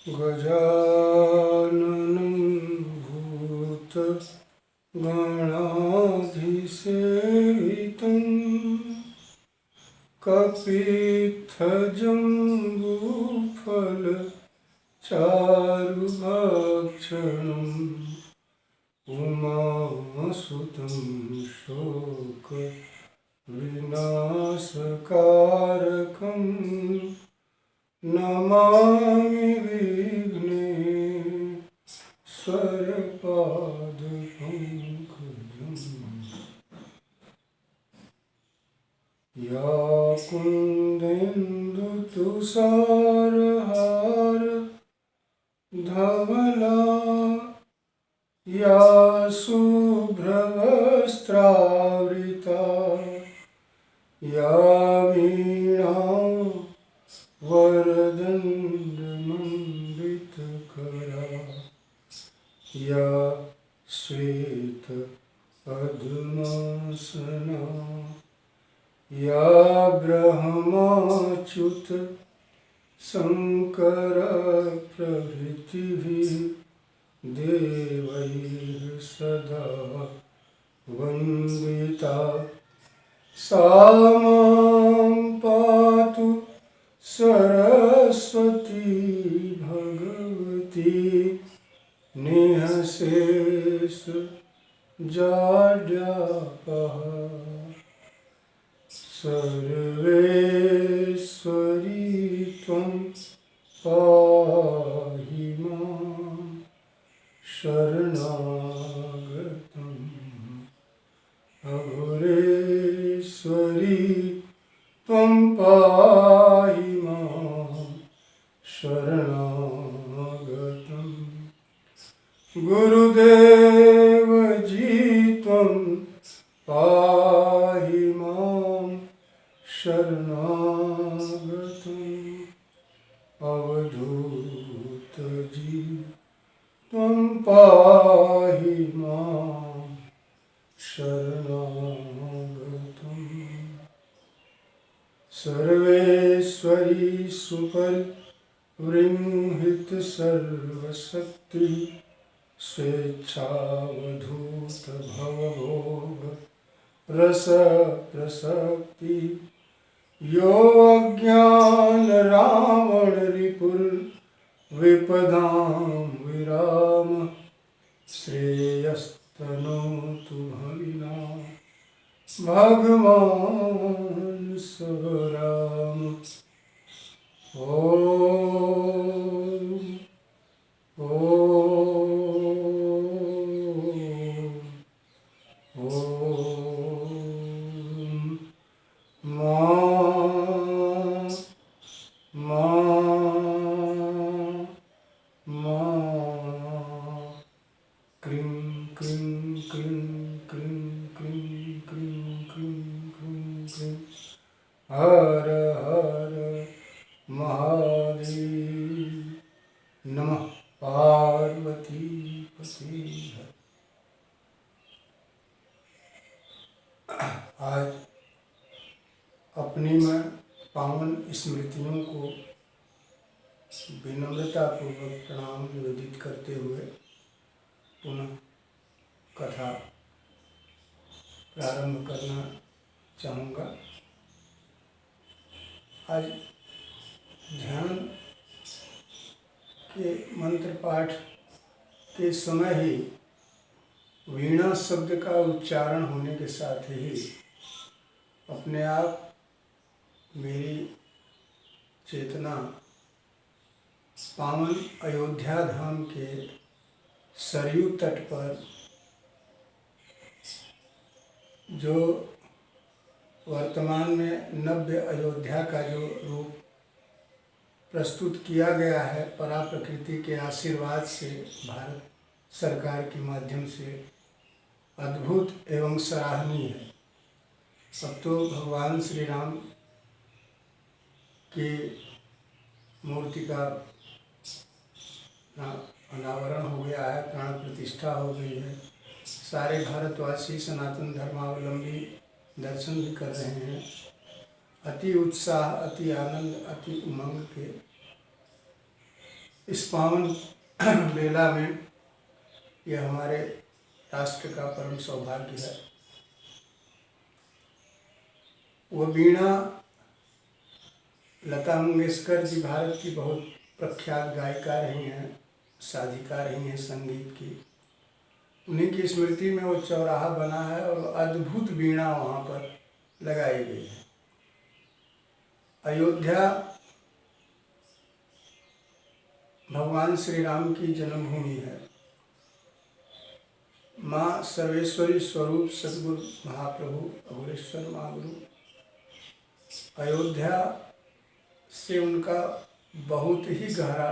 गजाननं भूतगणाधिसेवितं कपित्थजम्बूफलचारुभक्षणम् उमासुतं शोकविनाशकारकं नमामि विघ्नेश्वरपादपङ्कजम्। या कुन्देन्दुतुषारहार धवला या शुभ्रवस्त्रावृता या वीणा वरदण्डमण्डितकरा या श्वेत पद्मासना या ब्रह्माच्युत शङ्कर प्रभृतिभिः देवैः सदा वन्दिता सा मां पातु सरस्वती भगवती निःशेष जाड्यापहा सर्वेश्वरी त्वं पाहि मां शरणागतम् अघोरेश्वरी त्वं पाहि मां शरणागतम् गुरुदेव जी त्वं पाहि मां शरणागतम् अवधूत जी त्वं पाहि मां शरणागतम् सर्वेश्वरी सुपरिवृंहित सर्वशक्ति स्वेच्छावधूत भवभोग रस प्रसक्ति यो अज्ञान रावण रिपुर विपदां विराम श्रेयस्तनोतु भविना भगवान स्वराम। ओम ओम ओम मा क्रीं क्रीं क्रीं क्रीं क्रीं क्रीं क्रीं क्रीं क्रीं हर हर महादेव नमः पार्वती पति। आज अपनी मैं पावन स्मृतियों को विनम्रतापूर्वक प्रणाम निवेदित करते हुए पुनः कथा प्रारंभ करना चाहूँगा। आज ध्यान के मंत्र पाठ के समय ही वीणा शब्द का उच्चारण होने के साथ ही अपने आप मेरी चेतना पावन अयोध्या धाम के सरयू तट पर जो वर्तमान में नव्य अयोध्या का जो रूप प्रस्तुत किया गया है परा प्रकृति के आशीर्वाद से भारत सरकार के माध्यम से अद्भुत एवं सराहनीय है। अब तो भगवान श्री राम की मूर्ति का अनावरण हो गया है, प्राण प्रतिष्ठा हो गई है। सारे भारतवासी सनातन धर्मावलंबी दर्शन भी कर रहे हैं। अति उत्साह, अति आनंद, अति उमंग के इस पावन बेला में यह हमारे राष्ट्र का परम सौभाग्य है। वो वीणा लता मंगेशकर जी भारत की बहुत प्रख्यात गायिका रही हैं, साधिका रही हैं संगीत की। उन्हीं की स्मृति में वो चौराहा बना है और अद्भुत वीणा वहाँ पर लगाई गई है। अयोध्या भगवान श्री राम की जन्मभूमि है। माँ सर्वेश्वरी स्वरूप सद्गुरु महाप्रभु अघोरेश्वर महागुरु अयोध्या से उनका बहुत ही गहरा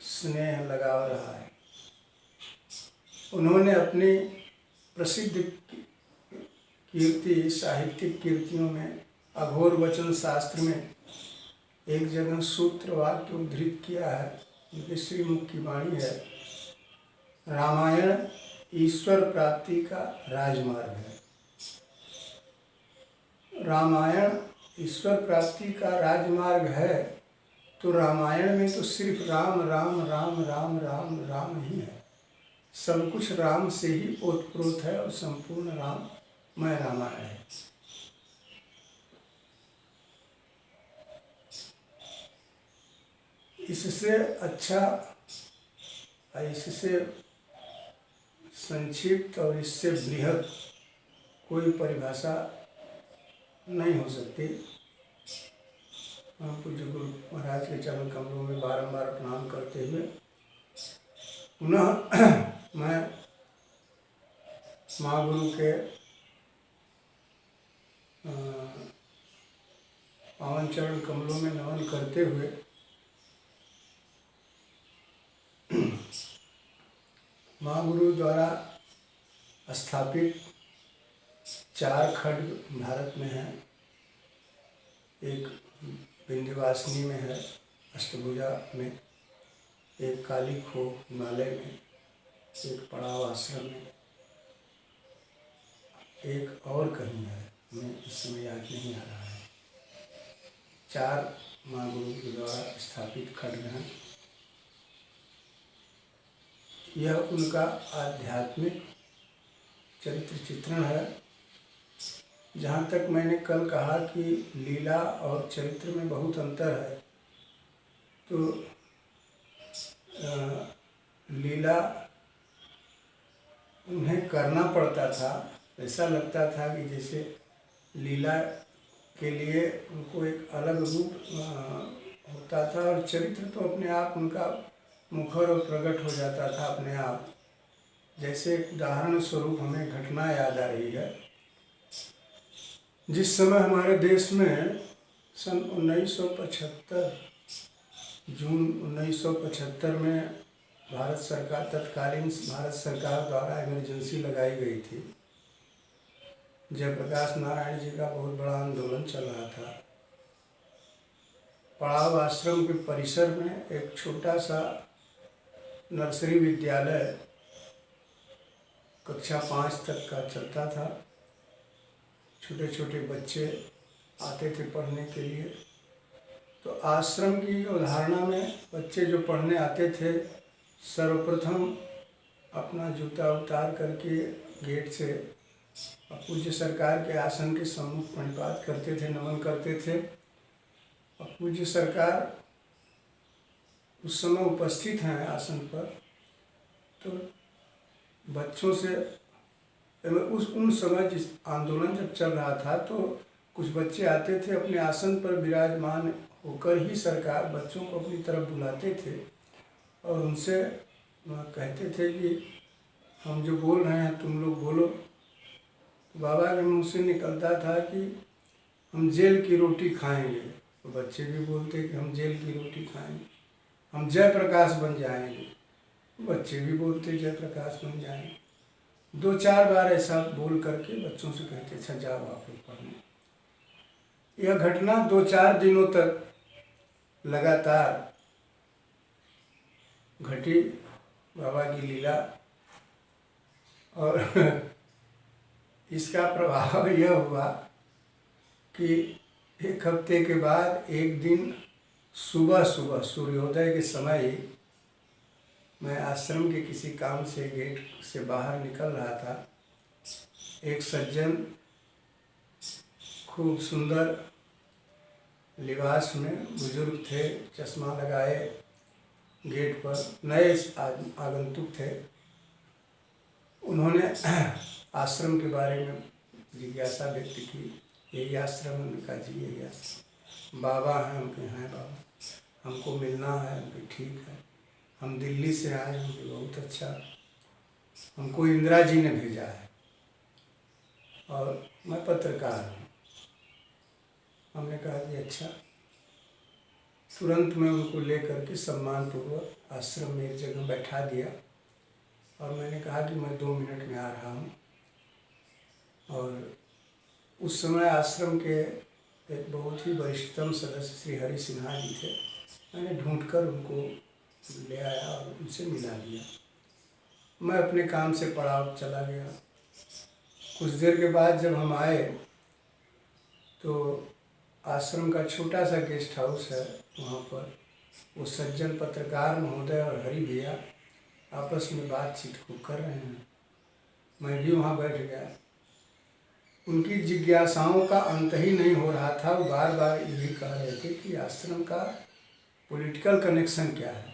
स्नेह लगाव रहा है। उन्होंने अपनी प्रसिद्ध कीर्ति साहित्यिक कीर्तियों में अघोर वचन शास्त्र में एक जगह सूत्र वाक्य उद्धृत किया है। उनके श्रीमुख की वाणी है, रामायण ईश्वर प्राप्ति का राजमार्ग है। रामायण ईश्वर प्राप्ति का राजमार्ग है तो रामायण में तो सिर्फ राम राम राम राम राम राम ही है। सब कुछ राम से ही ओतप्रोत है और संपूर्ण राममय रामायण है। इससे अच्छा, इससे संक्षिप्त और इससे बृहद कोई परिभाषा नहीं हो सकती। हम पूज्य गुरु महाराज के चरण कमलों में बारंबार प्रणाम करते हुए पुनः मैं माँ गुरु के पावन चरण कमलों में नमन करते हुए माँ गुरु द्वारा स्थापित 4 खड्ग भारत में हैं। एक विंध्यवासिनी में है, अष्टभुजा में, एक काली खो हिमालय में, एक पड़ाव आश्रम में, एक और कहीं है, हमें इस समय याद नहीं आ रहा है। 4 माँ गुरु के द्वारा स्थापित खड्ग हैं। यह उनका आध्यात्मिक चरित्र चित्रण है। जहाँ तक मैंने कल कहा कि लीला और चरित्र में बहुत अंतर है, तो लीला उन्हें करना पड़ता था। ऐसा लगता था कि जैसे लीला के लिए उनको एक अलग रूप होता था और चरित्र तो अपने आप उनका मुखर और प्रकट हो जाता था अपने आप। जैसे उदाहरण स्वरूप हमें घटना याद आ रही है। जिस समय हमारे देश में सन 1975 जून 1975 में भारत सरकार, तत्कालीन भारत सरकार द्वारा इमरजेंसी लगाई गई थी। जयप्रकाश नारायण जी का बहुत बड़ा आंदोलन चल रहा था। पड़ाव आश्रम के परिसर में एक छोटा सा नर्सरी विद्यालय कक्षा 5 तक का चलता था। छोटे छोटे बच्चे आते थे पढ़ने के लिए। तो आश्रम की अवधारणा में बच्चे जो पढ़ने आते थे, सर्वप्रथम अपना जूता उतार करके गेट से पूज्य सरकार के आसन के सम्मुख प्रणिपात करते थे, नमन करते थे। और पूज्य सरकार उस समय उपस्थित हैं आसन पर। तो बच्चों से उन समय जिस आंदोलन जब चल रहा था तो कुछ बच्चे आते थे, अपने आसन पर विराजमान होकर ही सरकार बच्चों को अपनी तरफ बुलाते थे और उनसे कहते थे कि हम जो बोल रहे हैं तुम लोग बोलो। तो बाबा के मुँह से निकलता था कि हम जेल की रोटी खाएंगे। तो बच्चे भी बोलते कि हम जेल की रोटी खाएंगे। हम जयप्रकाश बन जाएंगे। बच्चे भी बोलते जयप्रकाश बन जाएंगे। 2-4 बार ऐसा बोल करके बच्चों से कहते अच्छा जाओ आप लोग पढ़ने। यह घटना 2-4 दिनों तक लगातार घटी, बाबा की लीला। और इसका प्रभाव यह हुआ कि 1 हफ्ते के बाद एक दिन सुबह सुबह सूर्योदय के समय ही मैं आश्रम के किसी काम से गेट से बाहर निकल रहा था। एक सज्जन खूब सुंदर लिबास में बुजुर्ग थे, चश्मा लगाए, गेट पर नए आगंतुक थे। उन्होंने आश्रम के बारे में जिज्ञासा व्यक्त की। यही आश्रम? उनका जी यही आश्रम। बाबा हैं? उनके हैं बाबा। हमको मिलना है? उनके ठीक है। हम दिल्ली से आए हैं? उनके बहुत अच्छा। हमको इंदिरा जी ने भेजा है और मैं पत्रकार हूँ। हमने कहा कि अच्छा। तुरंत मैं उनको लेकर के सम्मानपूर्वक आश्रम में एक जगह बैठा दिया और मैंने कहा कि मैं 2 मिनट में आ रहा हूँ। और उस समय आश्रम के एक बहुत ही वरिष्ठतम सदस्य श्री हरि सिन्हा जी थे। मैंने ढूंढकर उनको ले आया और उनसे मिला दिया। मैं अपने काम से पड़ाव चला गया। कुछ देर के बाद जब हम आए तो आश्रम का छोटा सा गेस्ट हाउस है, वहाँ पर वो सज्जन पत्रकार महोदय और हरि भैया आपस में बातचीत को कर रहे हैं। मैं भी वहाँ बैठ गया। उनकी जिज्ञासाओं का अंत ही नहीं हो रहा था। वो बार बार यही कह रहे थे कि आश्रम का पॉलिटिकल कनेक्शन क्या है।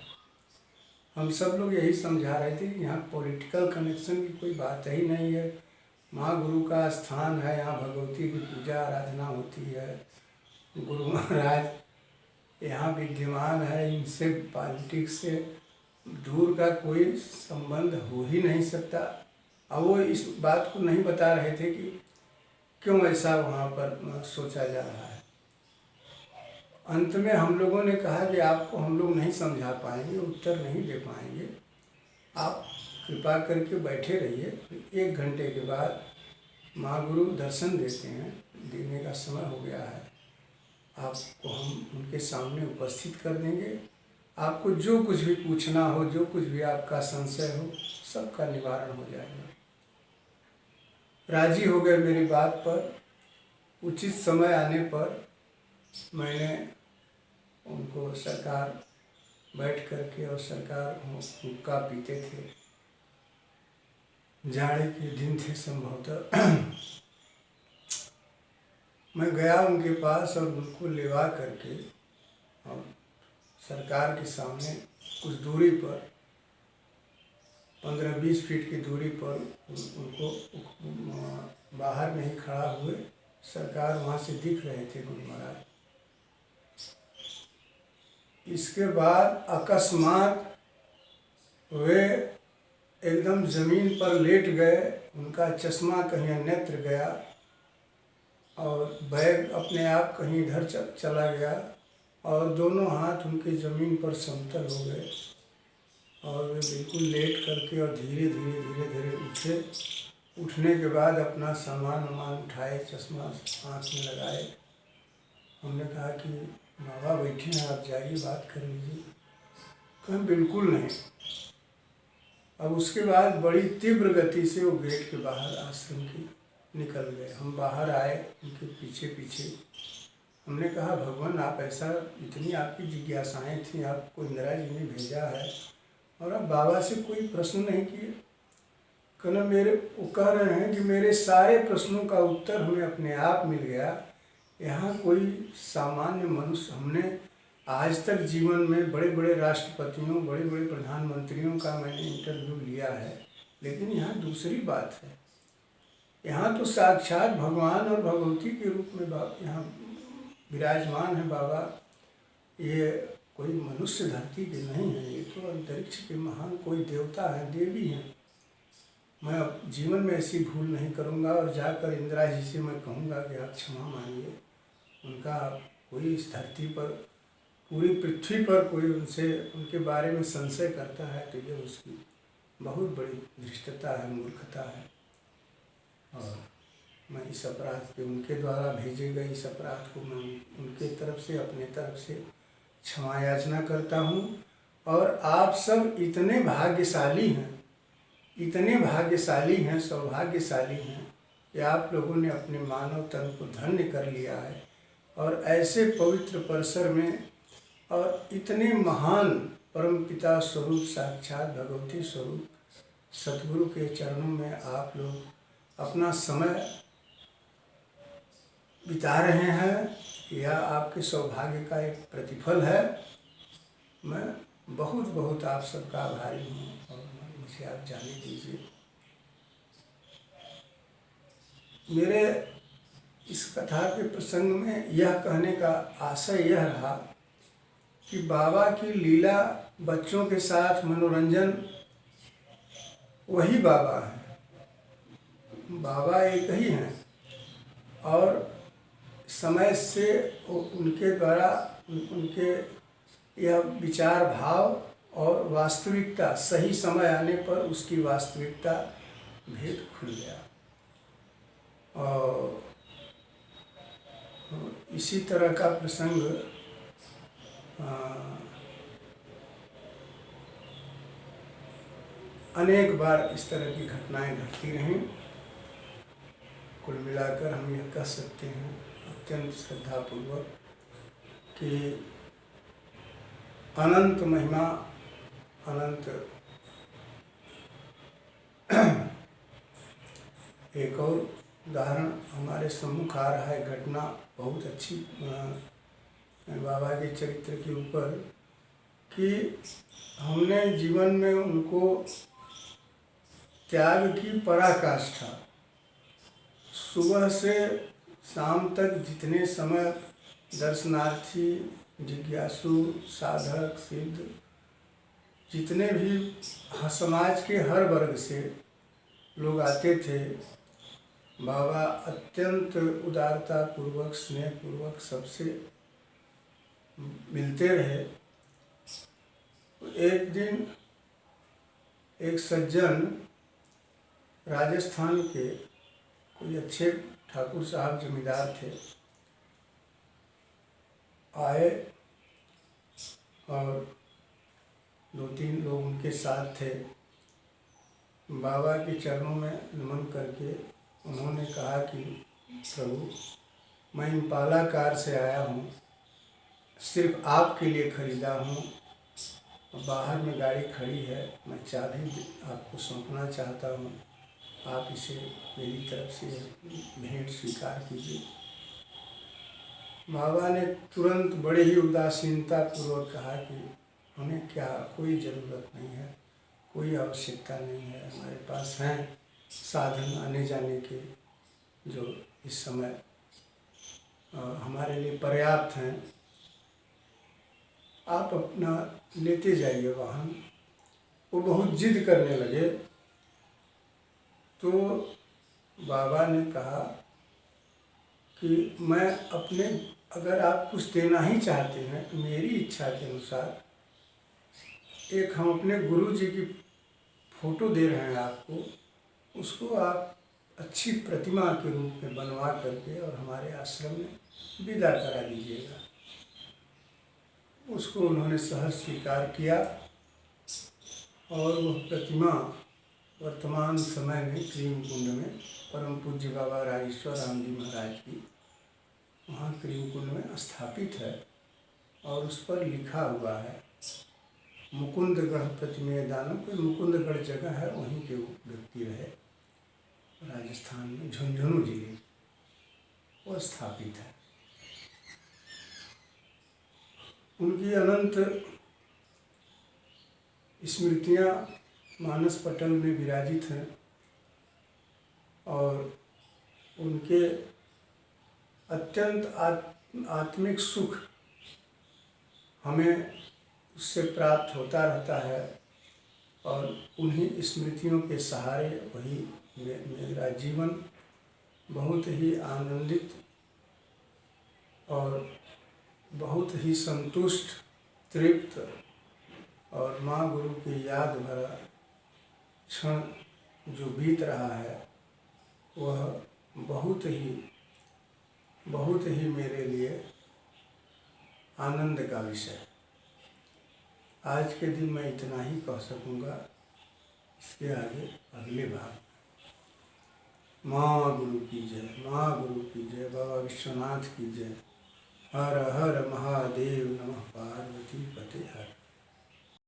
हम सब लोग यही समझा रहे थे कि यहाँ पॉलिटिकल कनेक्शन की कोई बात ही नहीं है। माँ गुरु का स्थान है, यहाँ भगवती की पूजा आराधना होती है। गुरु महाराज यहाँ विद्यमान है, इनसे पॉलिटिक्स से दूर का कोई संबंध हो ही नहीं सकता। अब वो इस बात को नहीं बता रहे थे कि क्यों ऐसा वहाँ पर सोचा जा रहा है। अंत में हम लोगों ने कहा कि आपको हम लोग नहीं समझा पाएंगे, उत्तर नहीं दे पाएंगे, आप कृपा करके बैठे रहिए। 1 घंटे के बाद माँ गुरु दर्शन देते हैं, देने का समय हो गया है। आपको हम उनके सामने उपस्थित कर देंगे। आपको जो कुछ भी पूछना हो, जो कुछ भी आपका संशय हो, सबका निवारण हो जाएगा। राजी हो गए मेरी बात पर। उचित समय आने पर मैंने उनको सरकार बैठ करके, और सरकार हुक्का पीते थे, जाड़े के दिन थे संभवतः। मैं गया उनके पास और उनको लेवा करके और सरकार के सामने कुछ दूरी पर 15-20 फीट की दूरी पर उनको बाहर में ही खड़ा हुए, सरकार वहाँ से दिख रहे थे गुरु महाराज। इसके बाद अकस्मात वे एकदम ज़मीन पर लेट गए। उनका चश्मा कहीं अन्यत्र गया और बैग अपने आप कहीं इधर चला गया और दोनों हाथ उनके ज़मीन पर समतल हो गए और वे बिल्कुल लेट करके और धीरे धीरे उठे। उठने के बाद अपना सामान उठाए, चश्मा आँख में लगाए। हमने कहा कि बाबा बैठे हैं, आप जाइए बात कर लीजिए। कहीं बिल्कुल नहीं। अब उसके बाद बड़ी तीव्र गति से वो गेट के बाहर आश्रम की निकल गए। हम बाहर आए उनके पीछे पीछे। हमने कहा भगवान, आप ऐसा, इतनी आपकी जिज्ञासाएं थी, आपको इंदिरा जी ने भेजा है और आप बाबा से कोई प्रश्न नहीं किए। कहना वो कह रहे हैं कि मेरे सारे प्रश्नों का उत्तर हमें अपने आप मिल गया। यहाँ कोई सामान्य मनुष्य, हमने आज तक जीवन में बड़े बड़े राष्ट्रपतियों, बड़े बड़े प्रधानमंत्रियों का मैंने इंटरव्यू लिया है, लेकिन यहाँ दूसरी बात है। यहाँ तो साक्षात भगवान और भगवती के रूप में यहाँ विराजमान है बाबा। ये कोई मनुष्य धरती के नहीं है, ये तो अंतरिक्ष के महान कोई देवता है, देवी हैं। मैं अब जीवन में ऐसी भूल नहीं करूँगा और जाकर इंदिरा जी से मैं कहूँगा कि आप क्षमा मांगिए। उनका कोई इस धरती पर, पूरी पृथ्वी पर कोई उनके बारे में संशय करता है तो ये उसकी बहुत बड़ी धृष्टता है, मूर्खता है। और मैं इस अपराध के, उनके द्वारा भेजे गए इस अपराध को मैं उनके तरफ से, अपने तरफ से क्षमा याचना करता हूँ। और आप सब इतने भाग्यशाली हैं, इतने भाग्यशाली हैं, सौभाग्यशाली हैं कि आप लोगों ने अपने मानव तन को धन्य कर लिया है और ऐसे पवित्र परिसर में और इतने महान परम पिता स्वरूप साक्षात भगवती स्वरूप सतगुरु के चरणों में आप लोग अपना समय बिता रहे हैं, यह आपके सौभाग्य का एक प्रतिफल है। मैं बहुत बहुत आप सबका आभारी हूँ और मुझे आप जाने दीजिए। मेरे इस कथा के प्रसंग में यह कहने का आशय यह रहा कि बाबा की लीला, बच्चों के साथ मनोरंजन, वही बाबा हैं। बाबा एक ही हैं और समय से उनके द्वारा उनके यह विचार भाव और वास्तविकता, सही समय आने पर उसकी वास्तविकता भेद खुल गया। और इसी तरह का प्रसंग अनेक बार इस तरह की घटनाएं घटती रहीं। कुल मिलाकर हम यह कह सकते हैं अत्यंत श्रद्धापूर्वक कि अनंत महिमा, अनंत एक और उदाहरण हमारे सम्मुख आ रहा है, घटना बहुत अच्छी बाबा के चरित्र के ऊपर, कि हमने जीवन में उनको त्याग की पराकाष्ठा, सुबह से शाम तक जितने समय दर्शनार्थी, जिज्ञासु, साधक, सिद्ध, जितने भी समाज के हर वर्ग से लोग आते थे, बाबा अत्यंत उदारता पूर्वक, स्नेह पूर्वक सबसे मिलते रहे। एक दिन एक सज्जन राजस्थान के कोई अच्छे ठाकुर साहब जमींदार थे, आए और 2-3 लोग उनके साथ थे। बाबा के चरणों में नमन करके उन्होंने कहा कि प्रभु, मैं इम्पाला कार से आया हूँ, सिर्फ आपके लिए खरीदा हूँ, बाहर में गाड़ी खड़ी है, मैं चाबी आपको सौंपना चाहता हूँ, आप इसे मेरी तरफ से भेंट स्वीकार कीजिए। बाबा ने तुरंत बड़े ही उदासीनता पूर्वक कहा कि हमें क्या, कोई ज़रूरत नहीं है, कोई आवश्यकता नहीं है, हमारे पास हैं साधन आने जाने के जो इस समय हमारे लिए पर्याप्त हैं, आप अपना लेते जाइए वाहन। वो बहुत जिद करने लगे तो बाबा ने कहा कि मैं अपने, अगर आप कुछ देना ही चाहते हैं तो मेरी इच्छा के अनुसार एक हम अपने गुरु जी की फ़ोटो दे रहे हैं आपको, उसको आप अच्छी प्रतिमा के रूप में बनवा करके और हमारे आश्रम में विदा करा दीजिएगा। उसको उन्होंने सहज स्वीकार किया और वह प्रतिमा वर्तमान समय में क्रीम कुंड में परम पूज्य बाबा राजेश्वर राम जी महाराज की वहाँ क्रीम कुंड में स्थापित है और उस पर लिखा हुआ है मुकुंदगढ़ प्रतिमेय दानम। कोई मुकुंदगढ़ जगह है, वहीं के व्यक्ति रहे, राजस्थान में झुंझुनू जिले वो स्थापित है। उनकी अनंत स्मृतियाँ मानस पटल में विराजित हैं और उनके अत्यंत आत्मिक सुख हमें उससे प्राप्त होता रहता है और उन्हीं स्मृतियों के सहारे वही मेरा जीवन बहुत ही आनंदित और बहुत ही संतुष्ट, तृप्त और माँ गुरु की याद भरा क्षण जो बीत रहा है वह बहुत ही मेरे लिए आनंद का विषय। आज के दिन मैं इतना ही कह सकूँगा, इसके आगे अगले भाग। माँ गुरु की जय, माँ गुरु की जय, बाबा विश्वनाथ की जय। हर हर महादेव, नमः पार्वती पते हर।